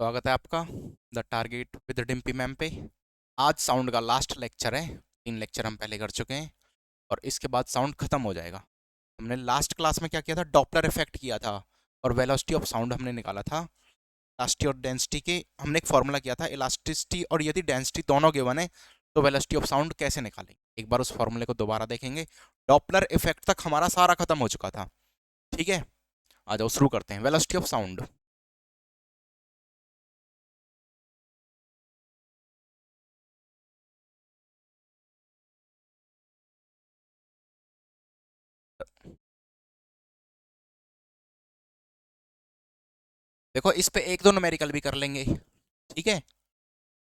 स्वागत है आपका the target with Dimpy ma'am पे। आज साउंड का लास्ट लेक्चर है। 3 लेक्चर हम पहले कर चुके हैं और इसके बाद साउंड खत्म हो जाएगा। हमने लास्ट क्लास में क्या किया था, डॉपलर इफेक्ट किया था और वेलोसिटी ऑफ साउंड हमने निकाला था। इलास्टिसिटी और डेंसिटी के हमने एक फॉर्मूला किया था। इलास्टिसिटी और यदि डेंसिटी दोनों गिवन है तो वेलोसिटी ऑफ साउंड कैसे निकालेंगे, एक बार उस फॉर्मूले को दोबारा देखेंगे। डॉपलर इफेक्ट तक हमारा सारा खत्म हो चुका था। ठीक है, आ जाओ शुरू करते हैं। वेलोसिटी ऑफ साउंड, देखो इस पे एक दो न्यूमेरिकल भी कर लेंगे। ठीक है,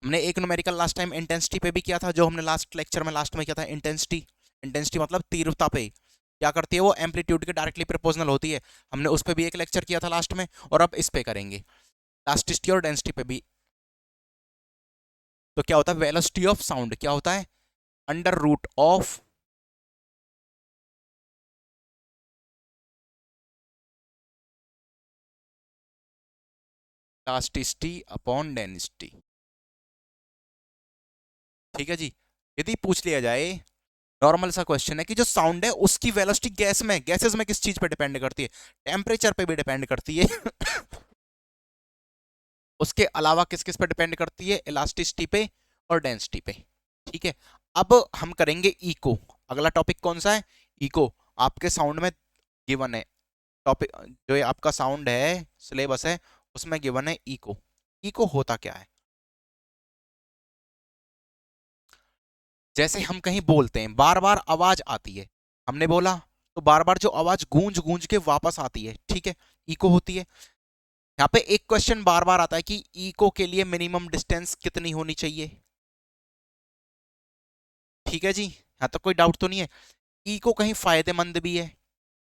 हमने एक न्यूमेरिकल लास्ट टाइम इंटेंसिटी पे भी किया था, जो हमने लास्ट लेक्चर में लास्ट में किया था। इंटेंसिटी, इंटेंसिटी मतलब तीव्रता पे क्या करती है, वो एम्पलीट्यूड के डायरेक्टली प्रोपोर्शनल होती है। हमने उस पर भी एक लेक्चर किया था लास्ट में, और अब इस पे करेंगे इलास्टिसिटी और डेंसिटी पे भी। तो क्या होता है वेलोसिटी ऑफ साउंड, क्या होता है under root of elasticity upon density. ठीक है जी। यदि पूछ लिया जाए, नॉर्मल सा क्वेश्चन है कि जो साउंड है उसकी वेलोसिटी गैस में, गैसेस में किस चीज पे डिपेंड करती है, टेम्परेचर पे भी डिपेंड करती है उसके अलावा किस किस पे डिपेंड करती है, इलास्टिसिटी पे और डेंसिटी पे। ठीक है, अब हम करेंगे इको। अगला टॉपिक कौन सा है, इको। आपके साउंड में गिवन है टॉपिक, जो ये आपका साउंड है सिलेबस है उसमें गिवन है इको। इको होता क्या है, जैसे हम कहीं बोलते हैं बार बार आवाज आती है, हमने बोला तो बार बार जो आवाज गूंज गूंज के वापस आती है, ठीक है, इको होती है। यहाँ पे एक क्वेश्चन बार बार आता है कि इको के लिए मिनिमम डिस्टेंस कितनी होनी चाहिए। ठीक है जी, यहाँ तक कोई डाउट तो नहीं है। इको कहीं फायदेमंद भी है,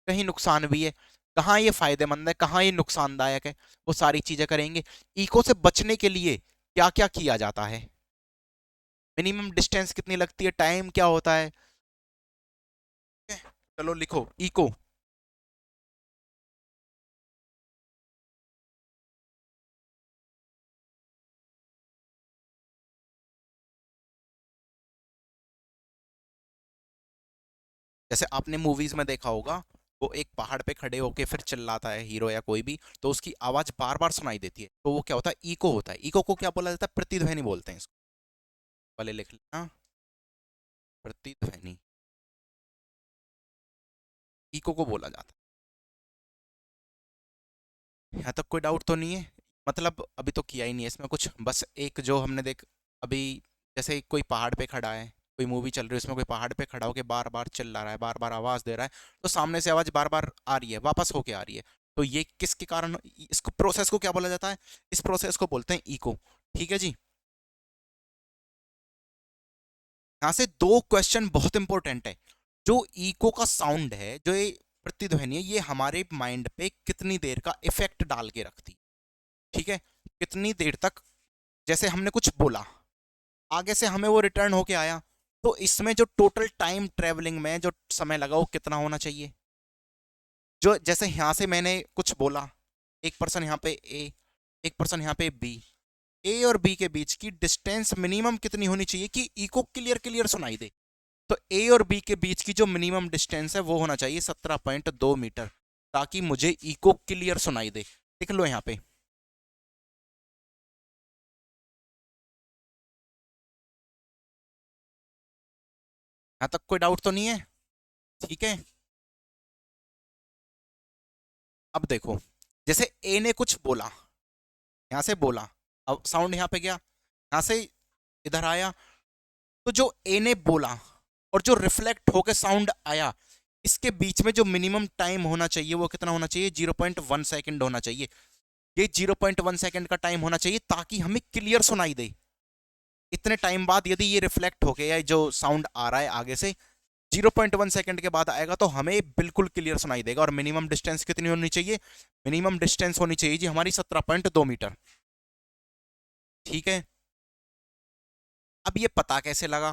कहीं नुकसान भी है। कहाँ ये फायदेमंद है, कहाँ ये नुकसानदायक है, वो सारी चीजें करेंगे। इको से बचने के लिए क्या क्या किया जाता है, मिनिमम डिस्टेंस कितनी लगती है, टाइम क्या होता है। चलो लिखो इको। जैसे आपने मूवीज में देखा होगा, वो एक पहाड़ पे खड़े होके फिर चिल्लाता है हीरो या कोई भी, तो उसकी आवाज बार बार सुनाई देती है, तो वो क्या होता है, इको होता है। इको को क्या बोला जाता है, प्रतिध्वनि बोलते हैं इसको। पहले लिख लेना, प्रतिध्वनि इको को बोला जाता है। यहाँ तक कोई डाउट तो नहीं है, मतलब अभी तो किया ही नहीं है इसमें कुछ, बस एक जो हमने देख अभी, जैसे कोई पहाड़ पे खड़ा है, कोई मूवी चल रही है उसमें कोई पहाड़ पे खड़ा होकर बार बार चिल्ला रहा है, बार बार आवाज दे रहा है, तो सामने से आवाज बार बार आ रही है, वापस होके आ रही है। तो ये किसके कारण, इसको प्रोसेस को क्या बोला जाता है, इस प्रोसेस को बोलते हैं इको। ठीक है जी। यहाँ से दो क्वेश्चन बहुत इंपॉर्टेंट है। जो इको का साउंड है, जो ये प्रतिध्वनि है, ये हमारे माइंड पे कितनी देर का इफेक्ट डाल के रखती है। ठीक है, कितनी देर तक, जैसे हमने कुछ बोला, आगे से हमें वो रिटर्न होके आया, तो इसमें जो टोटल टाइम ट्रेवलिंग में जो समय लगा वो कितना होना चाहिए। जो जैसे यहां से मैंने कुछ बोला, एक पर्सन यहाँ पे ए, एक पर्सन यहाँ पे बी, ए और बी के बीच की डिस्टेंस मिनिमम कितनी होनी चाहिए कि इको क्लियर क्लियर सुनाई दे। तो ए और बी के बीच की जो मिनिमम डिस्टेंस है वो होना चाहिए 17.2 मीटर, ताकि मुझे इको क्लियर सुनाई दे। देख लो यहाँ पे, यहाँ तक कोई डाउट तो नहीं है। ठीक है, अब देखो, जैसे ए ने कुछ बोला, यहां से बोला, अब साउंड यहाँ पे गया, यहां से इधर आया, तो जो ए ने बोला और जो रिफ्लेक्ट होकर साउंड आया, इसके बीच में जो मिनिमम टाइम होना चाहिए वो कितना होना चाहिए, 0.1 सेकेंड होना चाहिए। ये 0.1 सेकेंड का टाइम होना चाहिए ताकि हमें क्लियर सुनाई दे। इतने टाइम बाद यदि ये रिफ्लेक्ट होके या जो साउंड आ रहा है आगे से 0.1 सेकेंड के बाद आएगा, तो हमें बिल्कुल क्लियर सुनाई देगा। और मिनिमम डिस्टेंस कितनी होनी चाहिए, मिनिमम डिस्टेंस होनी चाहिए जी हमारी 17.2 मीटर। ठीक है, अब ये पता कैसे लगा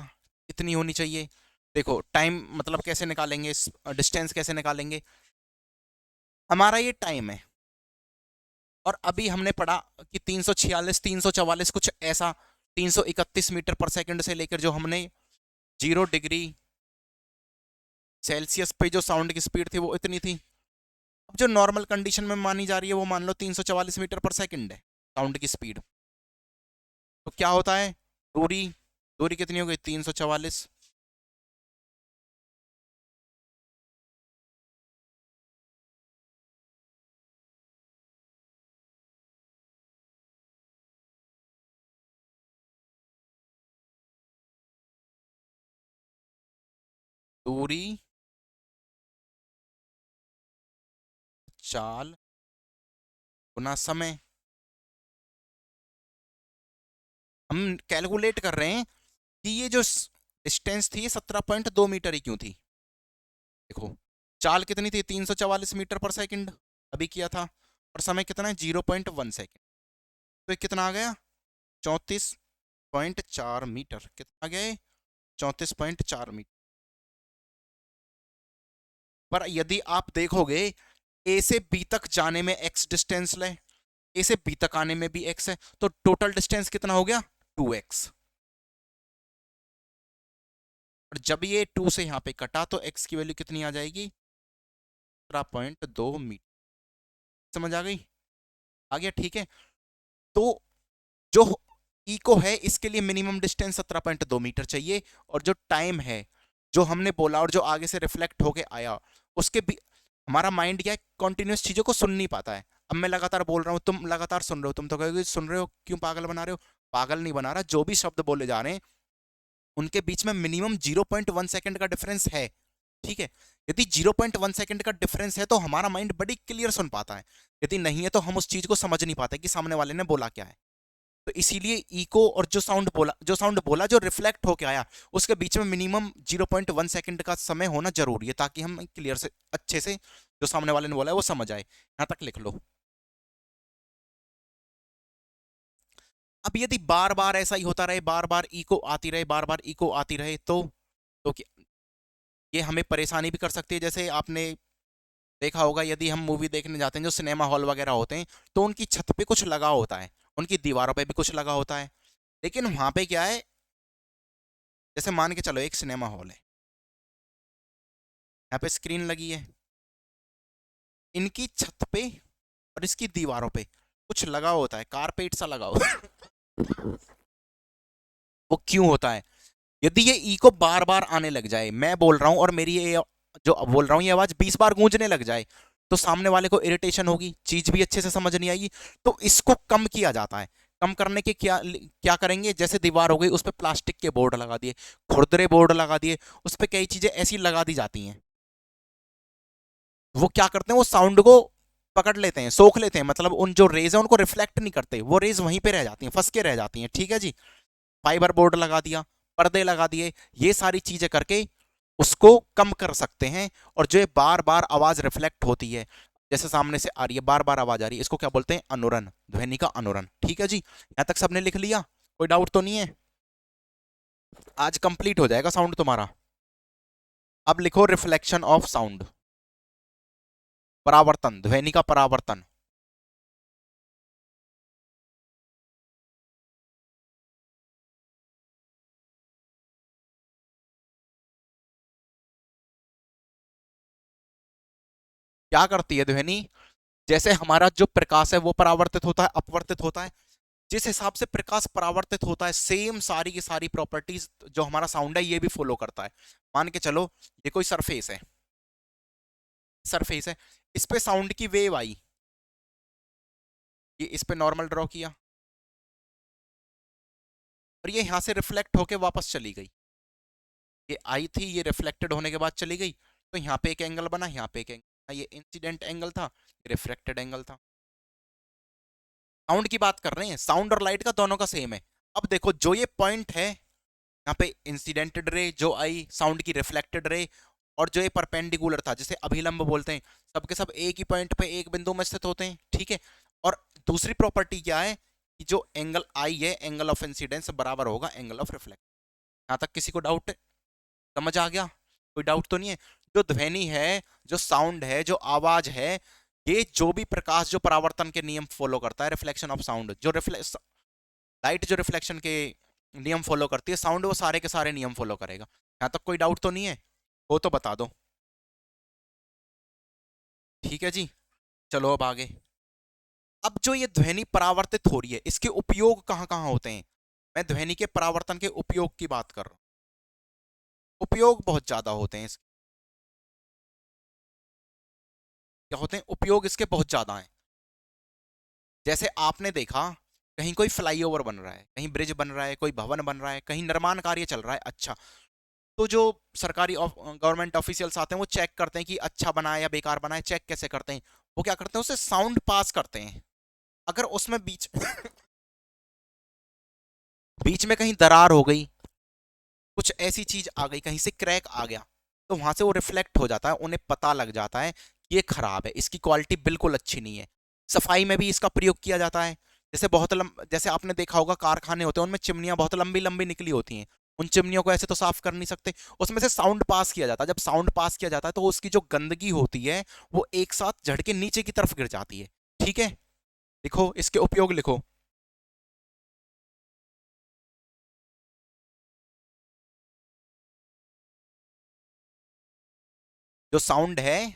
कितनी होनी चाहिए, देखो टाइम मतलब कैसे निकालेंगे, डिस्टेंस कैसे निकालेंगे। हमारा ये टाइम है और अभी हमने पढ़ा कि 346 344 कुछ ऐसा, 331 मीटर पर सेकंड से लेकर जो हमने 0 डिग्री सेल्सियस पे जो साउंड की स्पीड थी वो इतनी थी। अब जो नॉर्मल कंडीशन में मानी जा रही है वो मान लो 344 मीटर पर सेकंड है साउंड की स्पीड। तो क्या होता है, दूरी दूरी कितनी हो गई 344, दूरी चाल गुना समय। हम कैलकुलेट कर रहे हैं कि ये जो डिस्टेंस थी 17.2 मीटर ही क्यों थी। देखो चाल कितनी थी 344 मीटर पर सेकंड अभी किया था, और समय कितना है 0.1 सेकंड। तो ये कितना आ गया 34.4 मीटर। कितना आ गया ये 34.4 मीटर। पर यदि आप देखोगे ए से बी तक जाने में एक्स डिस्टेंस ले, ए से बी तक आने में भी एक्स है, तो टोटल डिस्टेंस कितना हो गया 2x। और जब ये 2 से यहां पे कटा तो x की वैल्यू कितनी आ जाएगी 17.2 मीटर। समझ आ गई, आ गया ठीक है। तो जो इको है इसके लिए मिनिमम डिस्टेंस 17.2 मीटर चाहिए, और जो टाइम है जो हमने बोला और जो आगे से रिफ्लेक्ट होके आया उसके भी, हमारा माइंड क्या है कॉन्टिन्यूस चीजों को सुन नहीं पाता है। अब मैं लगातार बोल रहा हूं, तुम लगातार सुन रहे हो, तुम तो कहोगे सुन रहे हो क्यों पागल बना रहे हो। पागल नहीं बना रहा, जो भी शब्द बोले जा रहे हैं उनके बीच में मिनिमम 0.1 सेकंड का डिफरेंस है। ठीक है, यदि 0.1 सेकंड का डिफरेंस है तो हमारा माइंड बड़ी क्लियर सुन पाता है, यदि नहीं है तो हम उस चीज को समझ नहीं पाते कि सामने वाले ने बोला क्या है। तो इसीलिए इको और जो साउंड बोला जो रिफ्लेक्ट होके आया उसके बीच में मिनिमम 0.1 सेकंड का समय होना जरूरी है, ताकि हम क्लियर से अच्छे से जो सामने वाले ने बोला है वो समझ आए। यहां तक लिख लो। अब यदि बार बार ऐसा ही होता रहे, बार बार इको आती रहे, बार बार इको आती रहे, तो ये हमें परेशानी भी कर सकती है। जैसे आपने देखा होगा यदि हम मूवी देखने जाते हैं जो सिनेमा हॉल वगैरह होते हैं, तो उनकी छत पे कुछ लगा होता है, उनकी दीवारों पे भी कुछ लगा होता है, लेकिन वहां पे क्या है, जैसे मान के चलो एक सिनेमा हॉल है, यहाँ पे स्क्रीन लगी है, इनकी छत पे और इसकी दीवारों पे कुछ लगा होता है, कारपेट सा लगा होता है। वो क्यों होता है, यदि ये इको बार बार आने लग जाए, मैं बोल रहा हूं और मेरी ये जो बोल रहा हूं ये आवाज 20 बार गूंजने लग जाए, तो सामने वाले को इरिटेशन होगी, चीज भी अच्छे से समझ नहीं आएगी। तो इसको कम किया जाता है। कम करने के क्या क्या करेंगे, जैसे दीवार हो गई उस पर प्लास्टिक के बोर्ड लगा दिए, खुरदरे बोर्ड लगा दिए, उस पर कई चीजें ऐसी लगा दी जाती हैं। वो क्या करते हैं, वो साउंड को पकड़ लेते हैं, सोख लेते हैं, मतलब उन जो रेज है उनको रिफ्लेक्ट नहीं करते, वो रेज वहीं पे रह जाती हैं, फंस के रह जाती हैं। ठीक है जी, फाइबर बोर्ड लगा दिया, पर्दे लगा दिए, ये सारी चीजें करके उसको कम कर सकते हैं। और जो ये बार बार आवाज रिफ्लेक्ट होती है, जैसे सामने से आ रही है बार बार आवाज आ रही है, इसको क्या बोलते हैं अनुरण, ध्वनि का अनुरण। ठीक है जी, यहां तक सबने लिख लिया, कोई डाउट तो नहीं है। आज कंप्लीट हो जाएगा साउंड तुम्हारा। अब लिखो रिफ्लेक्शन ऑफ साउंड, परावर्तन, ध्वनि का परावर्तन। क्या करती है ध्वनि, जैसे हमारा जो प्रकाश है वो परावर्तित होता है, अपवर्तित होता है, जिस हिसाब से प्रकाश परावर्तित होता है सेम सारी की सारी प्रॉपर्टीज जो हमारा साउंड है ये भी फॉलो करता है। मान के चलो ये कोई सरफेस है, सरफेस है, इस पे साउंड की वेव आई, ये इस पे नॉर्मल ड्रॉ किया, और ये यहां से रिफ्लेक्ट होके वापस चली गई। ये आई थी, ये रिफ्लेक्टेड होने के बाद चली गई, तो यहाँ पे एक एंगल बना, यहाँ पे एक एंगल, ये इंसिडेंट एंगल था, रिफ्लेक्टेड एंगल था। साउंड की बात कर रहे हैं, साउंड और लाइट का दोनों का सेम है। अब देखो जो ये पॉइंट है यहाँ पे इंसिडेंटेड रे जो आई, साउंड की रिफ्लेक्टेड रे, और जो ये परपेंडिकुलर था जिसे अभिलंब बोलते हैं, सबके सब एक ही पॉइंट पे एक बिंदु में स्थित होते हैं। ठीक है, और दूसरी प्रॉपर्टी क्या है कि जो एंगल आई है एंगल ऑफ इंसिडेंस बराबर होगा एंगल ऑफ रिफ्लेक्ट। यहां तक किसी को डाउट, समझ आ गया, कोई डाउट तो नहीं है। जो ध्वनि है, जो साउंड है, जो आवाज है, ये जो भी प्रकाश जो परावर्तन के नियम फॉलो करता है, रिफ्लेक्शन ऑफ साउंड, जो लाइट जो रिफ्लेक्शन के नियम फॉलो करती है, साउंड वो सारे के सारे नियम फॉलो करेगा। यहां तक कोई डाउट तो नहीं है? वो तो बता दो। ठीक है जी, चलो अब आगे। अब जो ये ध्वनि परावर्तित हो रही है, इसके उपयोग कहाँ कहाँ होते हैं? मैं ध्वनि के परावर्तन के उपयोग की बात कर रहा हूँ। उपयोग बहुत ज्यादा होते हैं इसके। क्या होते हैं उपयोग इसके? बहुत ज्यादा हैं। जैसे आपने देखा, कहीं कोई फ्लाईओवर बन रहा है, कहीं ब्रिज बन रहा है, कोई भवन बन रहा है, कहीं निर्माण कार्य चल रहा है, अच्छा, तो जो सरकारी गवर्नमेंट ऑफिशियल्स आते हैं वो चेक करते हैं कि अच्छा बना है या बेकार बना है। चेक कैसे करते हैं? वो क्या करते हैं, उसे साउंड पास करते हैं। अगर उसमें बीच बीच में कहीं दरार हो गई, कुछ ऐसी चीज आ गई, कहीं से क्रैक आ गया, तो वहां से वो रिफ्लेक्ट हो जाता है, उन्हें पता लग जाता है कि ये खराब है, इसकी क्वालिटी बिल्कुल अच्छी नहीं है। सफाई में भी इसका प्रयोग किया जाता है। जैसे आपने देखा होगा कारखाने होते हैं, उनमें चिमनियां बहुत लंबी लंबी निकली होती हैं। उन चिमनियों को ऐसे तो साफ कर नहीं सकते, उसमें से साउंड पास किया जाता है। जब साउंड पास किया जाता है तो उसकी जो गंदगी होती है वो एक साथ झड़ के नीचे की तरफ गिर जाती है। ठीक है, लिखो इसके उपयोग लिखो। जो साउंड है,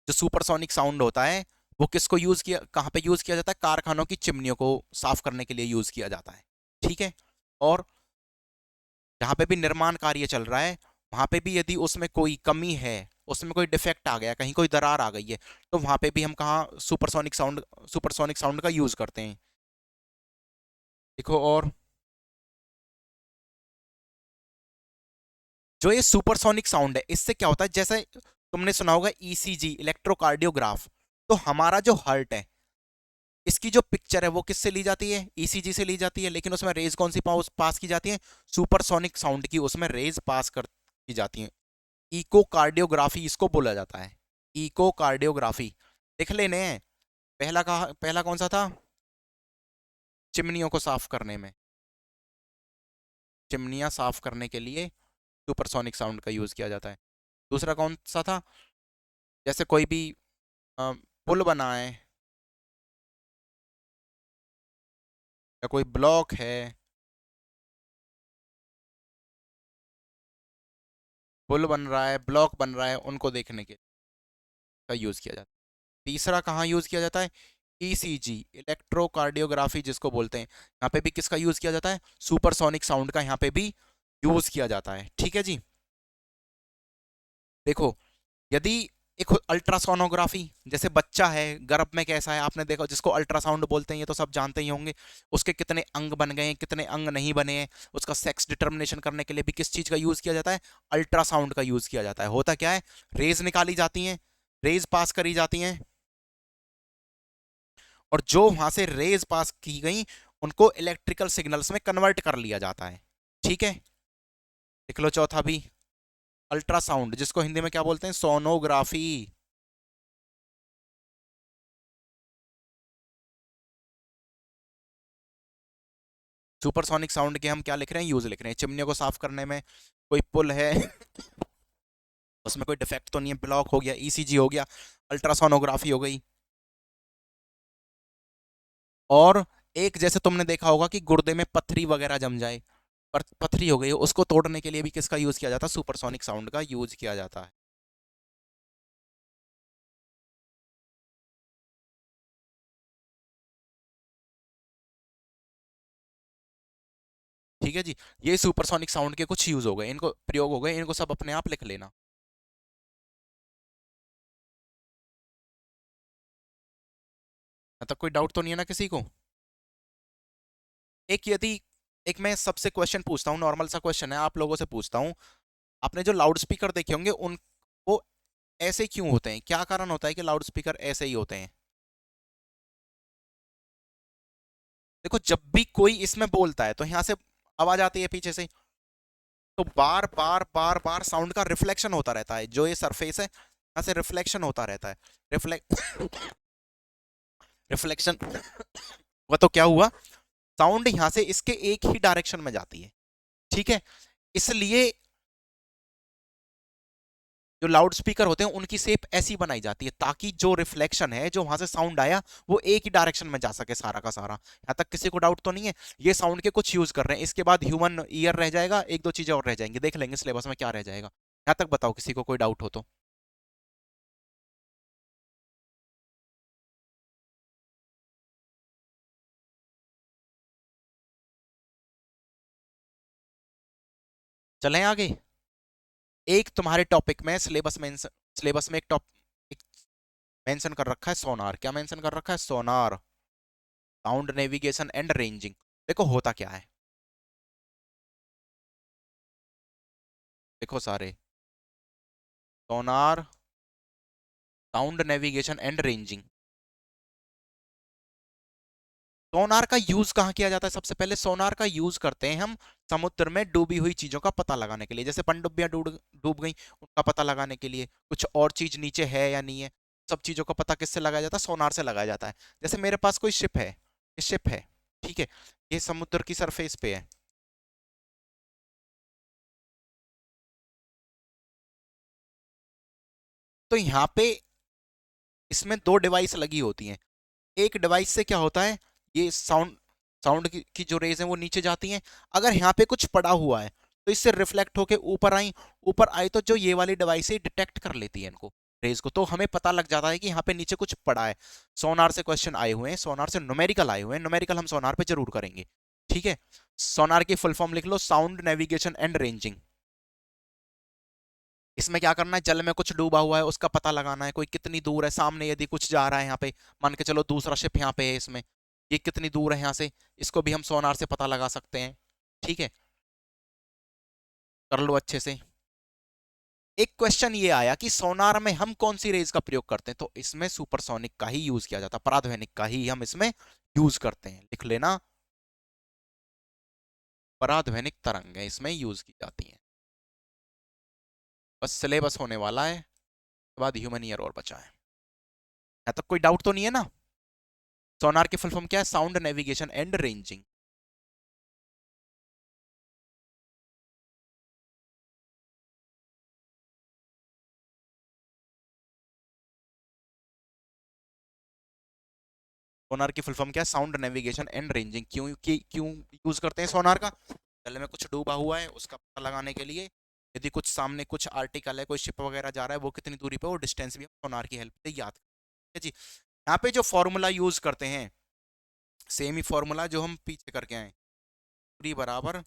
जो सुपरसोनिक साउंड होता है, वो किसको यूज किया, कहाँ पे यूज किया जाता है? कारखानों की चिमनियों को साफ करने के लिए यूज किया जाता है। ठीक है, और जहां पे भी निर्माण कार्य चल रहा है, वहां पे भी यदि उसमें कोई कमी है, उसमें कोई डिफेक्ट आ गया, कहीं कोई दरार आ गई है, तो वहां पे भी हम कहाँ सुपरसोनिक साउंड का यूज करते हैं। देखो, और जो ये सुपरसोनिक साउंड है, इससे क्या होता है, जैसे तुमने सुना होगा ईसीजी, इलेक्ट्रोकार्डियोग्राफ, तो हमारा जो हार्ट है, इसकी जो पिक्चर है वो किससे ली जाती है? ईसीजी से ली जाती है। लेकिन उसमें रेज कौन सी पास की जाती है? सुपरसोनिक साउंड की उसमें रेज पास कर की जाती है। इकोकार्डियोग्राफी इसको बोला जाता है, इकोकार्डियोग्राफी। लिख लेने हैं। पहला कौन सा था? चिमनियों को साफ करने में, चिमनियां साफ करने के लिए सुपरसोनिक साउंड का यूज किया जाता है। दूसरा कौन सा था? जैसे कोई भी पुल बना है, या कोई ब्लॉक है, पुल बन रहा है, ब्लॉक बन रहा है, उनको देखने के का यूज किया जाता है। तीसरा कहाँ यूज किया जाता है? ईसीजी, इलेक्ट्रोकार्डियोग्राफी जिसको बोलते हैं, यहाँ पे भी किसका यूज किया जाता है? सुपरसोनिक साउंड का यहाँ पे भी यूज किया जाता है। ठीक है जी, देखो, यदि एक अल्ट्रासोनोग्राफी, जैसे बच्चा है गर्भ में कैसा है, आपने देखा, जिसको अल्ट्रासाउंड बोलते हैं, ये तो सब जानते ही होंगे। उसके कितने अंग बन गए हैं, कितने अंग नहीं बने हैं, उसका सेक्स डिटर्मिनेशन करने के लिए भी किस चीज का यूज किया जाता है? अल्ट्रासाउंड का यूज किया जाता है। होता क्या है, रेज निकाली जाती हैं, रेज पास करी जाती हैं, और जो वहां से रेज पास की गई, उनको इलेक्ट्रिकल सिग्नल्स में कन्वर्ट कर लिया जाता है। ठीक है, लिख लो चौथा भी, अल्ट्रासाउंड, जिसको हिंदी में क्या बोलते हैं? सोनोग्राफी। सुपरसोनिक साउंड के हम क्या लिख रहे हैं? यूज लिख रहे हैं। चिमनियों को साफ करने में, कोई पुल है उसमें कोई डिफेक्ट तो नहीं है, ब्लॉक हो गया, ईसीजी हो गया, अल्ट्रासोनोग्राफी हो गई। और एक, जैसे तुमने देखा होगा कि गुर्दे में पथरी वगैरह जम जाए, पर पथरी हो गई, उसको तोड़ने के लिए भी किसका यूज किया जाता है? सुपरसोनिक साउंड का यूज किया जाता है। ठीक है जी, ये सुपरसोनिक साउंड के कुछ यूज हो गए, इनको प्रयोग हो गए, इनको सब अपने आप लिख लेना। मतलब कोई डाउट तो नहीं है ना किसी को? एक यदि एक मैं सबसे क्वेश्चन पूछता हूँ, नॉर्मल सा क्वेश्चन है, आप लोगों से पूछता हूँ। आपने जो लाउड स्पीकर देखे होंगे, उन वो ऐसे क्यों होते हैं? क्या कारण होता है कि लाउड स्पीकर ऐसे ही होते हैं? देखो, जब भी कोई इसमें बोलता है तो यहाँ से आवाज आती है पीछे से, तो बार बार बार बार साउंड का रिफ्लेक्शन होता रहता है। जो ये सरफेस है, यहाँ से रिफ्लेक्शन होता रहता है। रिफ्लेक्ट रिफ्लेक्शन हुआ तो क्या हुआ? साउंड यहां से इसके एक ही डायरेक्शन में जाती है। ठीक है, इसलिए जो लाउड स्पीकर होते हैं उनकी शेप ऐसी बनाई जाती है ताकि जो रिफ्लेक्शन है, जो वहां से साउंड आया, वो एक ही डायरेक्शन में जा सके सारा का सारा। यहाँ तक किसी को डाउट तो नहीं है? ये साउंड के कुछ यूज कर रहे हैं, इसके बाद ह्यूमन ईयर रह जाएगा, एक दो चीजें और रह जाएंगी, देख लेंगे सिलेबस में क्या रह जाएगा। यहाँ तक बताओ किसी को कोई डाउट हो तो। चलें आगे। एक तुम्हारे टॉपिक में सिलेबस में एक मेंशन कर रखा है सोनार। क्या मेंशन कर रखा है? सोनार, साउंड नेविगेशन एंड रेंजिंग। देखो होता क्या है, देखो सारे, सोनार, साउंड नेविगेशन एंड रेंजिंग। सोनार का यूज कहाँ किया जाता है? सबसे पहले सोनार का यूज करते हैं हम समुद्र में डूबी हुई चीजों का पता लगाने के लिए, जैसे पनडुब्बियां डूब डूब गई, उनका पता लगाने के लिए, कुछ और चीज नीचे है या नहीं है, सब चीजों का पता किससे लगाया जाता है? सोनार से लगाया जाता है। जैसे मेरे पास कोई शिप है, ये शिप है, ठीक है, ये समुद्र की सरफेस पे है, तो यहाँ पे इसमें दो डिवाइस लगी होती हैं। एक डिवाइस से क्या होता है, ये साउंड साउंड की जो रेज है वो नीचे जाती हैं। अगर यहाँ पे कुछ पड़ा हुआ है तो इससे रिफ्लेक्ट होके ऊपर आई तो जो ये वाली डिवाइस है डिटेक्ट कर लेती है इनको, रेज को, तो हमें पता लग जाता है कि यहाँ पे नीचे कुछ पड़ा है। सोनार से क्वेश्चन आए हुए हैं, सोनार से न्यूमेरिकल आए हुए हैं, न्यूमेरिकल हम सोनार पे जरूर करेंगे, ठीक है। सोनार की फुल फॉर्म लिख लो, साउंड नेविगेशन एंड रेंजिंग। इसमें क्या करना है, जल में कुछ डूबा हुआ है उसका पता लगाना है, कोई कितनी दूर है, सामने यदि कुछ जा रहा है यहाँ पे, मान के चलो दूसरा शिप यहाँ पे है, इसमें ये कितनी दूर है यहाँ से, इसको भी हम सोनार से पता लगा सकते हैं, ठीक है। कर लो अच्छे से। एक क्वेश्चन ये आया कि सोनार में हम कौन सी रेज का प्रयोग करते हैं, तो इसमें सुपरसोनिक का ही यूज किया जाता है, पराध्वनिक का ही हम इसमें यूज करते हैं, लिख लेना, पराध्वनिक तरंगें इसमें यूज की जाती हैं। बस सिलेबस होने वाला है, उसके बाद ह्यूमन ईयर और बचा है। यहाँ तक कोई डाउट तो नहीं है ना? सोनार की फुल फॉर्म क्या है? Sound navigation and ranging. Sonar की फुल फॉर्म क्या है? Sound navigation and ranging. क्यों यूज करते हैं सोनार का? जल में कुछ डूबा हुआ है उसका पता लगाने के लिए, यदि कुछ सामने कुछ आर्टिकल है, कोई शिप वगैरह जा रहा है, वो कितनी दूरी पे, वो डिस्टेंस भी हम सोनार की हेल्प से याद करें जी। यहाँ पे जो फॉर्मूला यूज करते हैं, सेम ही फॉर्मूला जो हम पीछे करके आए, दूरी बराबर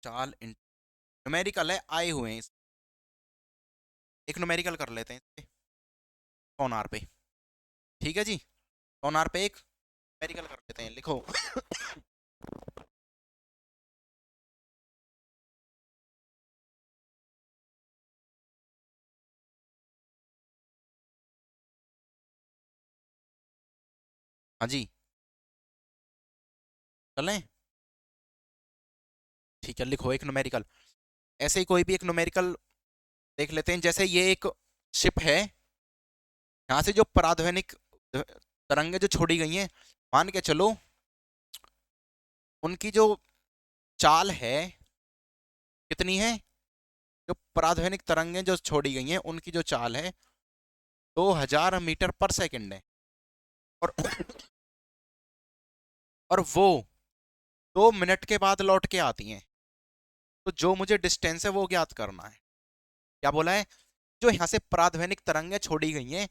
चाल इन, न्यूमेरिकल है, आए हुए हैं एक न्यूमेरिकल कर लेते हैं सोनार पे, ठीक है जी। सोनार पे एक न्यूमेरिकल कर लेते हैं, लिखो। हाँ जी, चलें, ठीक है, लिखो एक न्यूमेरिकल। ऐसे ही कोई भी एक न्यूमेरिकल देख लेते हैं, जैसे ये एक शिप है, यहाँ से जो पराध्वनिक तरंगे जो छोड़ी गई हैं, मान के चलो उनकी जो चाल है कितनी है, जो पराध्वनिक तरंगे जो छोड़ी गई हैं उनकी जो चाल है 2000 मीटर पर सेकंड है, और और वो 2 मिनट के बाद लौट के आती हैं। तो जो मुझे डिस्टेंस है वो ज्ञात करना है। क्या बोला है? जो यहाँ से पराध्वनिक तरंगें छोड़ी गई हैं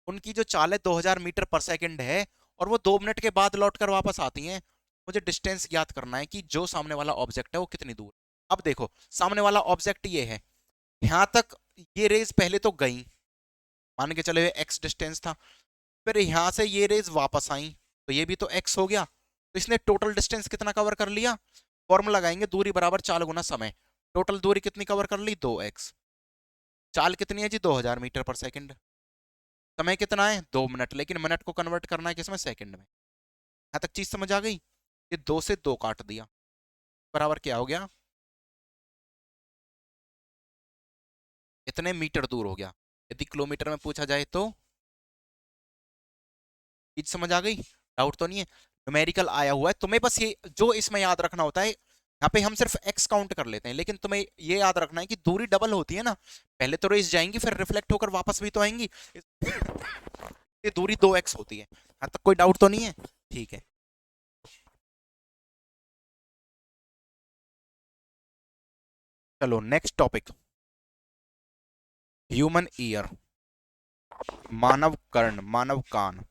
उनकी जो चाल है 2000 मीटर पर सेकंड है, और वो 2 मिनट के बाद लौटकर वापस आती हैं। मुझे डिस्टेंस ज्ञात करना है कि जो सामने वाला ऑब्जेक्ट है वो कितनी दूर है। अब देखो, सामने वाला ऑब्जेक्ट ये है, यहाँ तक ये रेज पहले तो गई, मान के चले एक्स डिस्टेंस था, फिर यहाँ से ये रेज वापस आई, तो ये भी तो एक्स हो गया, तो इसने टोटल डिस्टेंस कितना कवर कर लिया? फॉर्मूला लगाएंगे, दूरी बराबर चाल गुना समय, टोटल दूरी कितनी कवर कर ली? 2x। चाल कितनी है जी? 2000 मीटर पर सेकंड। समय कितना है? 2 मिनट, लेकिन मिनट को कन्वर्ट करना है किसमें? सेकंड में। यहाँ तक चीज समझ आ गई? ये 2 से 2 काट दिया, बराबर क्या हो गया? इतने मीटर दूर हो गया। यदि किलोमीटर में पूछा जाए तो चीज समझ आ गई? डाउट तो नहीं है? न्यूमेरिकल आया हुआ है, तुम्हें बस ये जो इसमें याद रखना होता है, यहाँ पे हम सिर्फ एक्स काउंट कर लेते हैं, लेकिन तुम्हें ये याद रखना है कि दूरी डबल होती है ना, पहले तो रेस जाएंगी फिर रिफ्लेक्ट होकर वापस भी तो आएंगी। ये दूरी 2x होती है। यहाँ तक कोई डाउट तो नहीं है? ठीक है। चलो नेक्स्ट टॉपिक, ह्यूमन ईयर, मानव कर्ण, मानव कान।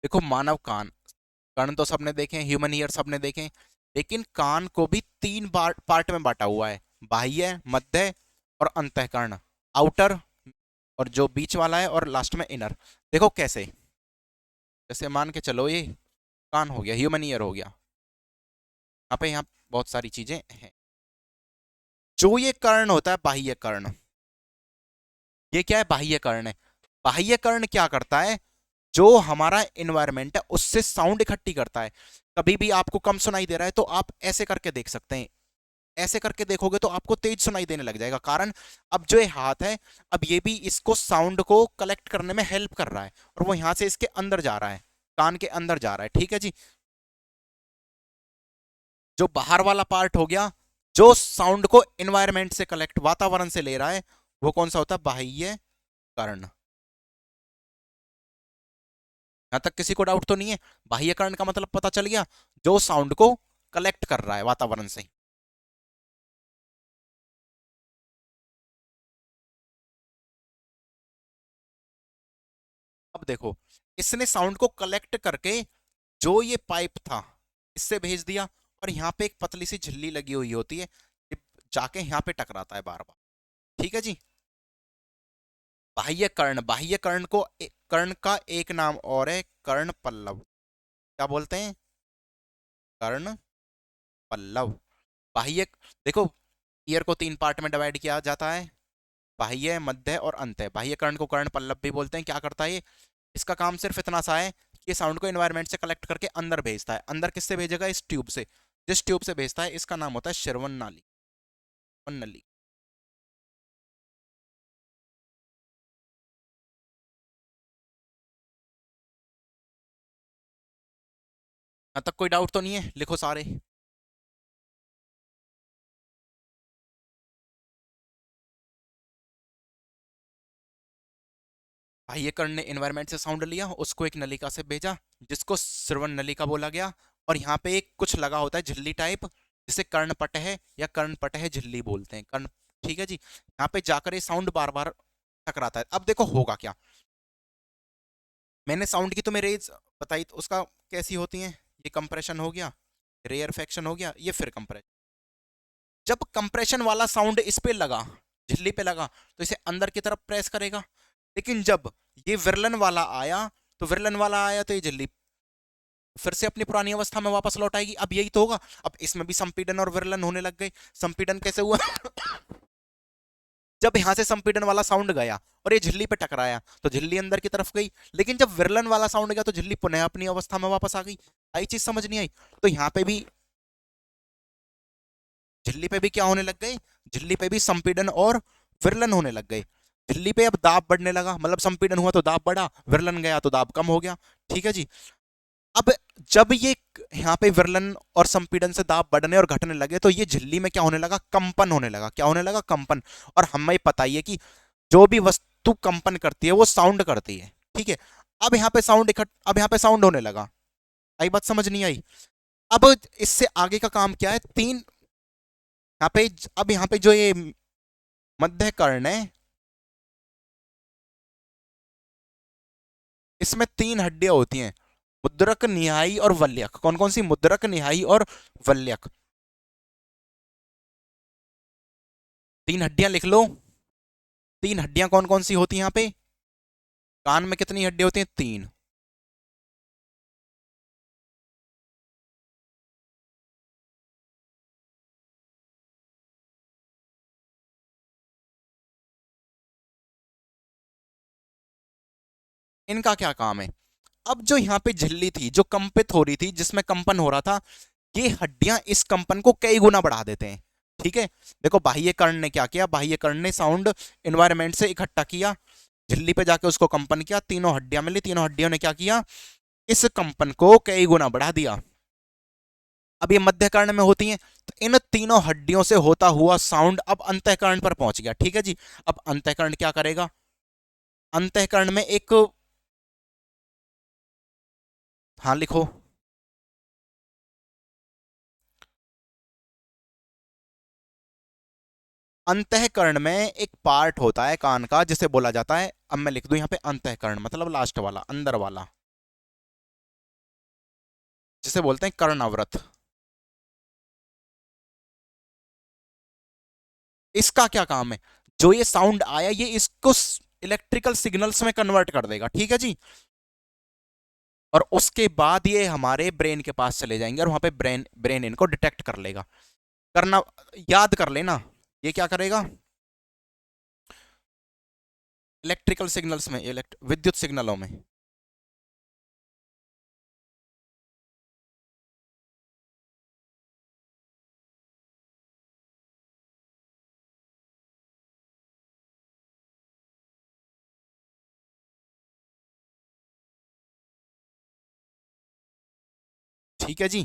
देखो मानव कान, कर्ण तो सबने देखे हैं, ह्यूमन ईयर सबने देखे हैं, लेकिन कान को भी तीन पार्ट में बांटा हुआ है, बाह्य, मध्य और अंतःकर्ण। आउटर, और जो बीच वाला है, और लास्ट में इनर। देखो कैसे, जैसे मान के चलो ये कान हो गया, ह्यूमन ईयर हो गया, यहाँ पे यहाँ बहुत सारी चीजें हैं। जो ये कर्ण होता है बाह्य कर्ण, ये क्या है? बाह्य कर्ण है। बाह्य कर्ण क्या करता है? जो हमारा इन्वायरमेंट है उससे साउंड इकट्ठी करता है। कभी भी आपको कम सुनाई दे रहा है तो आप ऐसे करके देख सकते हैं, ऐसे करके देखोगे तो आपको तेज सुनाई देने लग जाएगा। कारण, अब जो ये हाथ है, अब ये भी इसको साउंड को कलेक्ट करने में हेल्प कर रहा है, और वो यहां से इसके अंदर जा रहा है, कान के अंदर जा रहा है। ठीक है जी। जो बाहर वाला पार्ट हो गया, जो साउंड को एनवायरमेंट से कलेक्ट, वातावरण से ले रहा है, वो कौन सा होता है? बाह्य कर्ण। यहां तक किसी को डाउट तो नहीं है? बाह्य कर्ण का मतलब पता चल गया, जो साउंड को कलेक्ट कर रहा है वातावरण से। अब देखो, इसने साउंड को कलेक्ट करके जो ये पाइप था इससे भेज दिया, और यहाँ पे एक पतली सी झिल्ली लगी हुई होती है, ये जाके यहाँ पे टकराता है बार बार। ठीक है जी। बाह्य कर्ण, बाह्य कर्ण को कर्ण का एक नाम और है कर्ण पल्लव। क्या बोलते हैं? कर्ण पल्लव। बाह्य, देखो ईयर को तीन पार्ट में डिवाइड किया जाता है, बाह्य, मध्य और अंत है। बाह्य कर्ण को कर्ण पल्लव भी बोलते हैं। क्या करता है ये? इसका काम सिर्फ इतना सा है कि ये साउंड को एनवायरनमेंट से कलेक्ट करके अंदर भेजता है। अंदर किससे भेजेगा? इस ट्यूब से। जिस ट्यूब से भेजता है इसका नाम होता है श्रवण नाली, नली। यहाँ तक कोई डाउट तो नहीं है? लिखो सारे। बाह्य कर्ण ने एनवायरनमेंट से साउंड लिया, उसको एक नलिका से भेजा, जिसको श्रवण नलिका बोला गया, और यहाँ पे एक कुछ लगा होता है झिल्ली टाइप, जिसे कर्णपट है या कर्णपट है झिल्ली बोलते हैं, कर्ण। ठीक है जी। यहाँ पे जाकर ये साउंड बार बार टकराता है। अब देखो होगा क्या। मैंने साउंड की तुम्हें रेज बताई, तो उसका कैसी होती है? ये कंप्रेशन हो गया, रेयरफेक्शन हो गया, ये फिर कंप्रेशन। जब कंप्रेशन वाला साउंड इस पे लगा, झिल्ली पे लगा, तो इसे अंदर की तरफ प्रेस करेगा। लेकिन जब ये विरलन वाला आया, तो विरलन वाला आया तो ये झिल्ली फिर से अपनी पुरानी अवस्था में वापस लौट आएगी। अब यही तो होगा। अब इसमें भी संपीड़न और विरलन होने लग गए। संपीड़न कैसे हुआ? जब यहां से संपीड़न वाला साउंड गया और ये झिल्ली पे टकराया, तो झिल्ली अंदर की तरफ गई। लेकिन जब विरलन वाला साउंड गया तो झिल्ली पुनः अपनी अवस्था में वापस आ गई। आई चीज समझ नहीं आई? तो यहाँ पे भी, झिल्ली पे भी क्या होने लग गए? झिल्ली पे भी संपीड़न और विरलन होने लग गए। झिल्ली पे अब दाब बढ़ने लगा, मतलब संपीड़न हुआ तो दाब बढ़ा, विरलन गया तो दाब कम हो गया। ठीक है जी। अब जब ये यहाँ पे विरलन और संपीड़न से दाब बढ़ने और घटने लगे, तो ये झिल्ली में क्या होने लगा? कंपन होने लगा। क्या होने लगा? कंपन। और हमें पता ही है कि जो भी वस्तु कंपन करती है वो साउंड करती है। ठीक है। अब यहाँ पे साउंड अब यहाँ पे साउंड होने लगा। आई बात समझ नहीं आई? अब इससे आगे का काम क्या है? तीन, यहाँ पे अब यहाँ पे जो ये मध्य कर्ण है, इसमें तीन हड्डियां होती हैं, मुद्रक, निहाई और वल्यक। कौन कौन सी? मुद्रक, निहाई और वल्यक। तीन हड्डियां लिख लो। तीन हड्डियां कौन कौन सी होती हैं यहाँ पे? कान में कितनी हड्डियां होती हैं? तीन। इनका क्या काम है? अब जो यहाँ पे झिल्ली थी जो कंपित हो रही थी, जिसमें कंपन हो रहा था, ये हड्डियां इस कंपन को कई गुना बढ़ा देते हैं। ठीक है, देखो बाह्य कर्ण ने क्या किया, बाह्य कर्ण ने साउंड एनवायरमेंट से इकट्ठा किया, झिल्ली पे जाके उसको कंपन किया, तीनों हड्डियां मिली, तीनों हड्डियों ने क्या किया, इस कंपन को कई गुना बढ़ा दिया। अब ये मध्य कर्ण में होती हैं, तो इन तीनों हड्डियों से होता हुआ साउंड अब अंतःकरण पर पहुंच गया। ठीक है जी, अब अंतःकरण क्या करेगा, अंतःकरण में एक, हाँ लिखो, अंतःकरण में एक पार्ट होता है कान का जिसे बोला जाता है, अब मैं लिख दूं यहाँ पे अंतःकरण मतलब लास्ट वाला, अंदर वाला, जिसे बोलते हैं कर्णावृत। इसका क्या काम है, जो ये साउंड आया ये इसको इलेक्ट्रिकल सिग्नल्स में कन्वर्ट कर देगा। ठीक है जी, और उसके बाद ये हमारे ब्रेन के पास चले जाएंगे और वहां पे ब्रेन ब्रेन इनको डिटेक्ट कर लेगा। करना, याद कर लेना, ये क्या करेगा, इलेक्ट्रिकल सिग्नल्स में, विद्युत सिग्नलों में। ठीक है जी,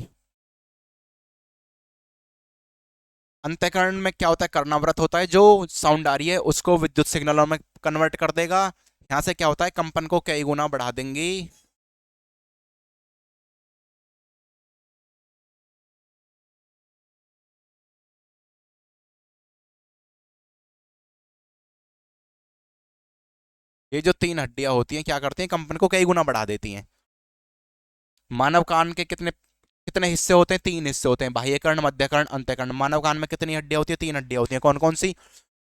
अंतःकरण में क्या होता है, कर्णावृत होता है, जो साउंड आ रही है उसको विद्युत सिग्नलों में कन्वर्ट कर देगा। यहां से क्या होता है, कंपन को कई गुना बढ़ा देंगे। ये जो तीन हड्डियां होती हैं क्या करती हैं, कंपन को कई गुना बढ़ा देती हैं। मानव कान के कितने कितने हिस्से होते हैं, तीन हिस्से होते हैं, बाह्य कर्ण, मध्य कर्ण, अंतःकर्ण। मानव कान में कितनी हड्डियां होती है, तीन हड्डियां होती हैं, कौन कौन सी,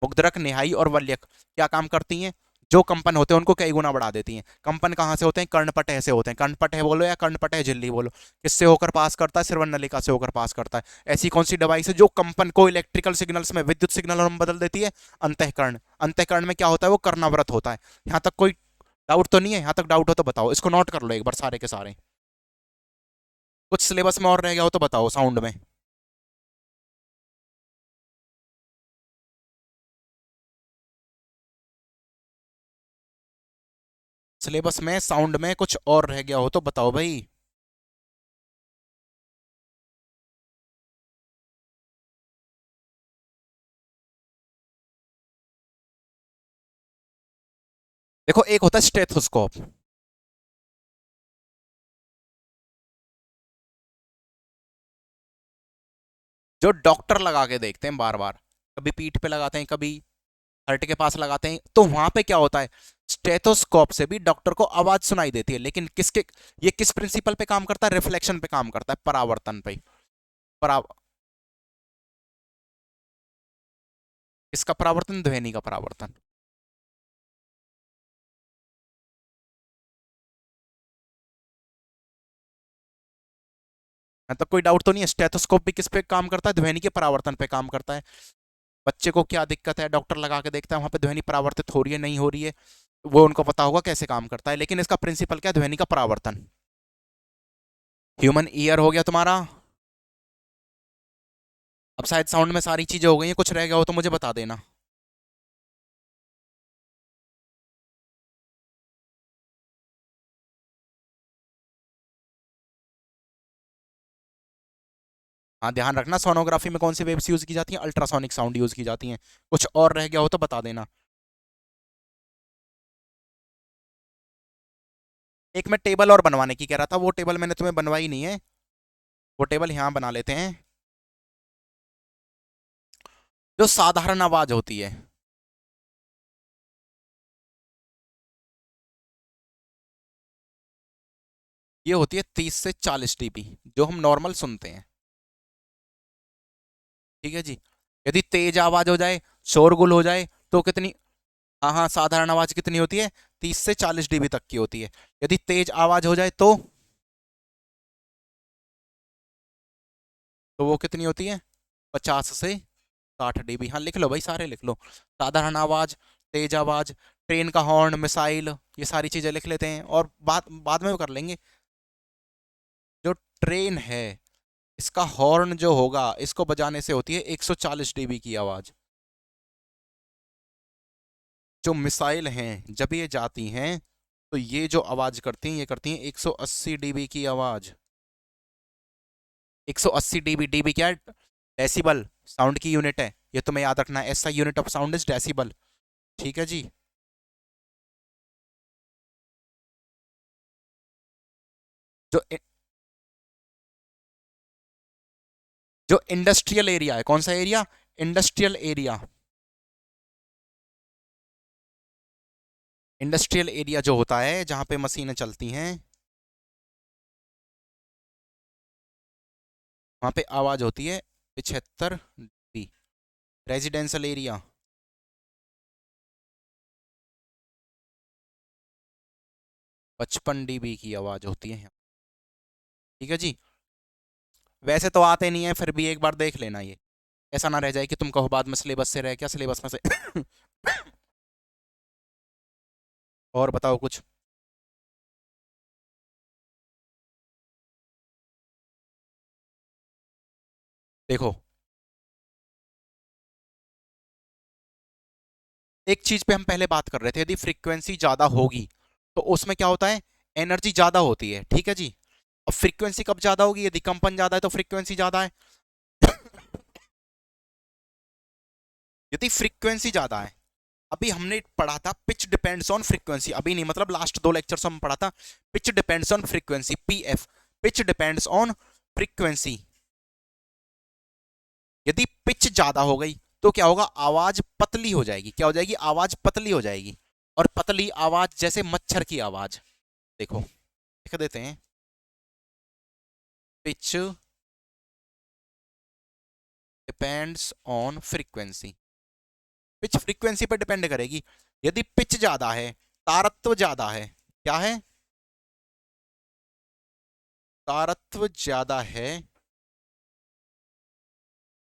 मुग्धरक, निहाई और वल्यक। क्या काम करती हैं, जो कंपन होते हैं उनको कई गुना बढ़ा देती हैं। कंपन कहाँ से होते हैं, कर्णपटह से होते हैं, कर्णपटह बोलो या कर्णपटह झिल्ली बोलो, किससे होकर पास करता है, श्रवण नलिका से होकर पास करता है। ऐसी कौन सी डिवाइस है जो कंपन को इलेक्ट्रिकल सिग्नल्स में, विद्युत सिग्नल में बदल देती है, अंतःकरण। अंतःकरण में क्या होता है, वो कर्णावृत होता है। यहाँ तक कोई डाउट तो नहीं है, यहाँ तक डाउट हो तो बताओ, इसको नोट कर लो एक बार सारे के सारे। कुछ सिलेबस में और रह गया हो तो बताओ साउंड में। सिलेबस में साउंड में कुछ और रह गया हो तो बताओ भाई। देखो एक होता है स्टेथोस्कोप, जो डॉक्टर लगा के देखते हैं बार बार, कभी पीठ पे लगाते हैं, कभी हर्ट के पास लगाते हैं, तो वहां पे क्या होता है, स्टेथोस्कोप से भी डॉक्टर को आवाज सुनाई देती है, लेकिन किसके, ये किस प्रिंसिपल पे काम करता है, रिफ्लेक्शन पे काम करता है, परावर्तन पे। परा इसका परावर्तन, ध्वनि का परावर्तन। तो कोई डाउट तो नहीं है, स्टेथोस्कोप भी किस पे काम करता है, ध्वनि के परावर्तन पे काम करता है। बच्चे को क्या दिक्कत है, डॉक्टर लगा के देखता है वहां पे ध्वनि परावर्तित हो रही है नहीं हो रही है, वो उनको पता होगा कैसे काम करता है, लेकिन इसका प्रिंसिपल क्या है, ध्वनि का परावर्तन। ह्यूमन ईयर हो गया तुम्हारा। अब शायद साउंड में सारी चीजें हो गई हैं, कुछ रह गया हो तो मुझे बता देना। हाँ ध्यान रखना, सोनोग्राफी में कौन सी वेव्स यूज की जाती हैं, अल्ट्रासोनिक साउंड यूज की जाती हैं। कुछ और रह गया हो तो बता देना। एक मैं टेबल और बनवाने की कह रहा था, वो टेबल मैंने तुम्हें बनवाई नहीं है, वो टेबल यहाँ बना लेते हैं। जो साधारण आवाज होती है, ये होती है 30 से 40 dB, जो हम नॉर्मल सुनते हैं। ठीक है जी, यदि तेज आवाज हो जाए, शोरगुल हो जाए तो कितनी, हाँ हाँ, साधारण आवाज कितनी होती है, 30 से 40 dB तक की होती है। यदि तेज आवाज हो जाए तो वो कितनी होती है, 50 से 60 dB। हाँ लिख लो भाई, सारे लिख लो, साधारण आवाज, तेज आवाज, ट्रेन का हॉर्न, मिसाइल, ये सारी चीजें लिख लेते हैं और बाद बाद में कर लेंगे। जो ट्रेन है, इसका हॉर्न जो होगा, इसको बजाने से होती है 140 डीबी की आवाज। जो मिसाइल हैं, जब ये जाती हैं तो ये जो आवाज करती हैं, ये करती हैं 180 डीबी की आवाज। 180 डीबी, डीबी क्या है? डेसिबल, साउंड की यूनिट है, ये तुम्हें याद रखना है। SI unit of sound is decibel. ठीक है जी। जो जो इंडस्ट्रियल एरिया है, कौन सा area? Industrial area. Industrial area जो होता है जहां पे मशीनें चलती हैं, वहां पे आवाज होती है 75 डीबी। रेजिडेंशियल एरिया, 55 डीबी की आवाज होती है। ठीक है जी। वैसे तो आते नहीं है, फिर भी एक बार देख लेना, ये ऐसा ना रह जाए कि तुम कहो बाद में सिलेबस से रह क्या, सिलेबस में से और बताओ कुछ। देखो, एक चीज पे हम पहले बात कर रहे थे, यदि फ्रीक्वेंसी ज्यादा होगी तो उसमें क्या होता है? एनर्जी ज्यादा होती है। ठीक है जी। अब फ्रीक्वेंसी कब ज्यादा होगी? यदि कंपन ज्यादा है तो फ्रीक्वेंसी ज्यादा है। यदि फ्रीक्वेंसी ज्यादा है, अभी हमने पढ़ा था पिच डिपेंड्स ऑन फ्रीक्वेंसी, अभी नहीं, मतलब लास्ट 2 लेक्चर्स में पढ़ा था pitch depends on frequency, PF, pitch depends on frequency. यदि पिच ज्यादा हो गई तो क्या होगा? आवाज पतली हो जाएगी। क्या हो जाएगी? आवाज पतली हो जाएगी। और पतली आवाज जैसे मच्छर की आवाज। देखो लिख देते हैं, pitch depends on frequency. Pitch frequency पर डिपेंड करेगी। यदि पिच ज्यादा है, तारत्व ज्यादा है, क्या है? तारत्व ज्यादा है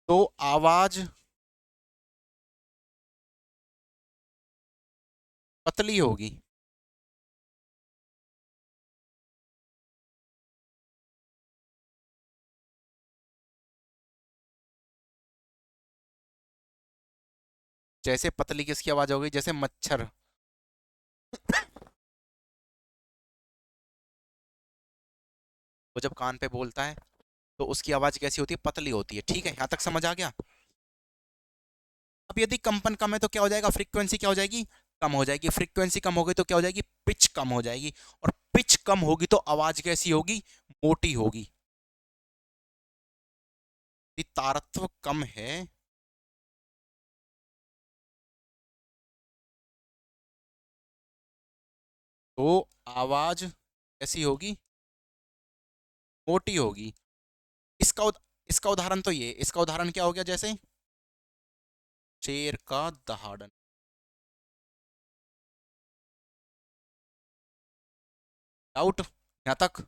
तो आवाज पतली होगी। जैसे पतली किसकी आवाज हो गई? जैसे मच्छर। वो जब कान पे बोलता है तो उसकी आवाज कैसी होती है? पतली होती है। ठीक है, यहां तक समझ आ गया। अब यदि कंपन कम है तो क्या हो जाएगा? फ्रीक्वेंसी क्या हो जाएगी? कम हो जाएगी। फ्रीक्वेंसी कम हो गई तो क्या हो जाएगी? पिच कम हो जाएगी। और पिच कम होगी तो आवाज कैसी होगी? मोटी होगी। यदि तारत्व कम है तो आवाज कैसी होगी? मोटी होगी। इसका इसका उदाहरण तो ये, इसका उदाहरण क्या हो गया? जैसे शेर का दहाड़न। डाउट यहां तक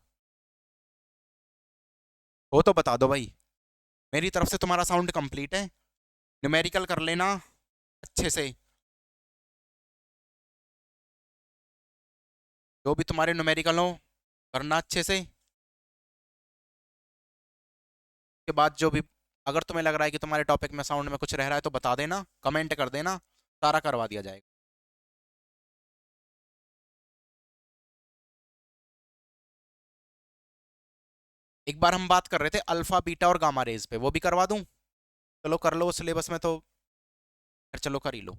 हो तो बता दो भाई। मेरी तरफ से तुम्हारा साउंड कंप्लीट है। न्यूमेरिकल कर लेना अच्छे से, जो भी तुम्हारे न्यूमेरिकल हो करना अच्छे से। के बाद जो भी, अगर तुम्हें लग रहा है कि तुम्हारे टॉपिक में साउंड में कुछ रह रहा है तो बता देना, कमेंट कर देना, सारा करवा दिया जाएगा। एक बार हम बात कर रहे थे अल्फा बीटा और गामा रेज पे, वो भी करवा दूं? चलो कर लो, सिलेबस में तो फिर चलो कर ही लो।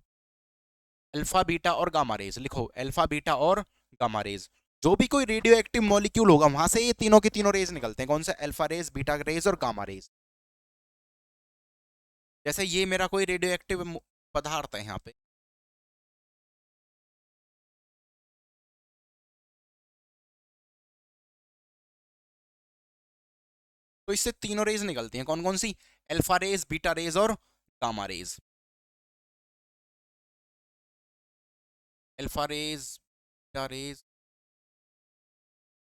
अल्फा बीटा और गामा रेज लिखो, अल्फा बीटा और गामा रेज। जो भी कोई रेडियो एक्टिव मॉलिक्यूल होगा वहां से ये तीनों के तीनों रेज निकलते हैं। कौन से? अल्फा रेज, बीटा रेज और गामा रेज। जैसे ये मेरा कोई रेडियो एक्टिव पदार्थ है यहाँ पे, तो इससे तीनों रेज निकलती हैं। कौन कौन सी? अल्फा रेज, बीटा रेज और gamma rays. Alpha rays, beta rays,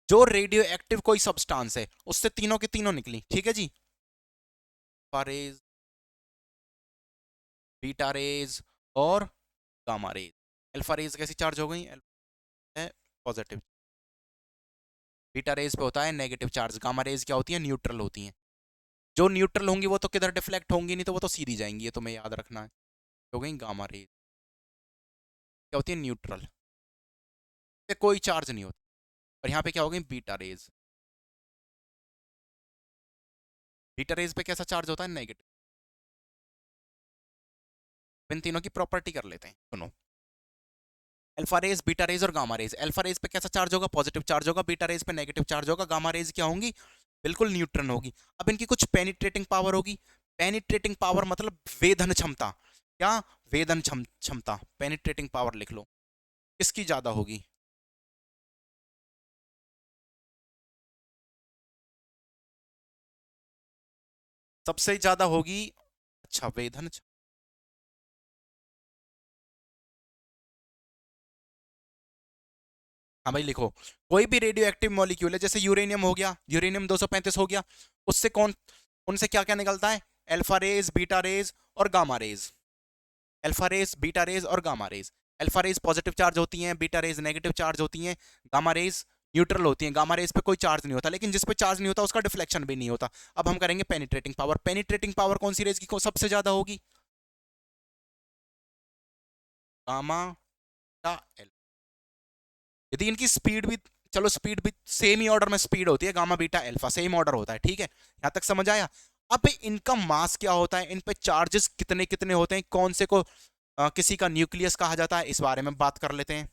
जो रेडियो एक्टिव कोई सब्सटेंस है उससे तीनों की तीनों निकली। ठीक है जी। अल्फा रेज, बीटा रेज और गामा रेज। अल्फा रेज कैसी चार्ज हो गई? है पॉजिटिव। बीटा रेज पे होता है नेगेटिव चार्ज। गामा रेज क्या होती है? न्यूट्रल होती हैं। जो न्यूट्रल होंगी वो तो किधर डिफ्लेक्ट होंगी नहीं, तो वो तो सीधी जाएंगी, ये तुम्हें याद रखना है। हो गई गामा रेज, क्या होती है? न्यूट्रल पे कोई चार्ज नहीं होता। और यहाँ पे क्या हो गई? Beta raise. बीटा रेज पे कैसा चार्ज होता है? नेगेटिव। इन तीनों की प्रॉपर्टी कर लेते हैं, सुनो। अल्फा रेज, बीटा रेज और गामा रेज। अल्फा रेज पे कैसा चार्ज होगा? पॉजिटिव चार्ज होगा। बीटा रेज पे नेगेटिव चार्ज होगा। गामा रेज क्या होंगी? बिल्कुल न्यूट्रल होगी। अब इनकी कुछ पेनिट्रेटिंग पावर होगी। पेनिट्रेटिंग पावर मतलब वेधन क्षमता। क्या? वेधन क्षमता, पेनिट्रेटिंग पावर लिख लो। किसकी ज्यादा होगी? सबसे ज्यादा होगी। अच्छा, वेधन। हाँ भाई लिखो। कोई भी रेडियो एक्टिव मॉलिक्यूल है, जैसे यूरेनियम हो गया, यूरेनियम 235 हो गया, उससे कौन, उनसे क्या क्या निकलता है? अल्फा रेज, बीटा रेज और gamma rays. Alpha rays, beta rays और gamma rays. Alpha rays positive charge होती हैं, बीटा रेज नेगेटिव चार्ज होती हैं, गामा रेज न्यूट्रल होती हैं। गामा रेज पे कोई चार्ज नहीं होता, लेकिन जिस पे चार्ज नहीं होता उसका डिफ्लेक्शन भी नहीं होता। अब हम करेंगे पेनिट्रेटिंग पावर। पेनिट्रेटिंग पावर कौन सी रेज की सबसे ज्यादा होगी? गामा या यदि इनकी स्पीड भी, चलो स्पीड भी सेम ही ऑर्डर में स्पीड होती है, gamma beta alpha same order होता है, ठीक है, यहां तक समझ आया। अब इनका मास क्या होता है, इन पे चार्जेस कितने कितने होते हैं, कौन से को किसी का न्यूक्लियस कहा जाता है, इस बारे में बात कर लेते हैं।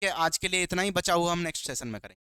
कि आज के लिए इतना ही बचा हुआ, हम नेक्स्ट सेशन में करेंगे।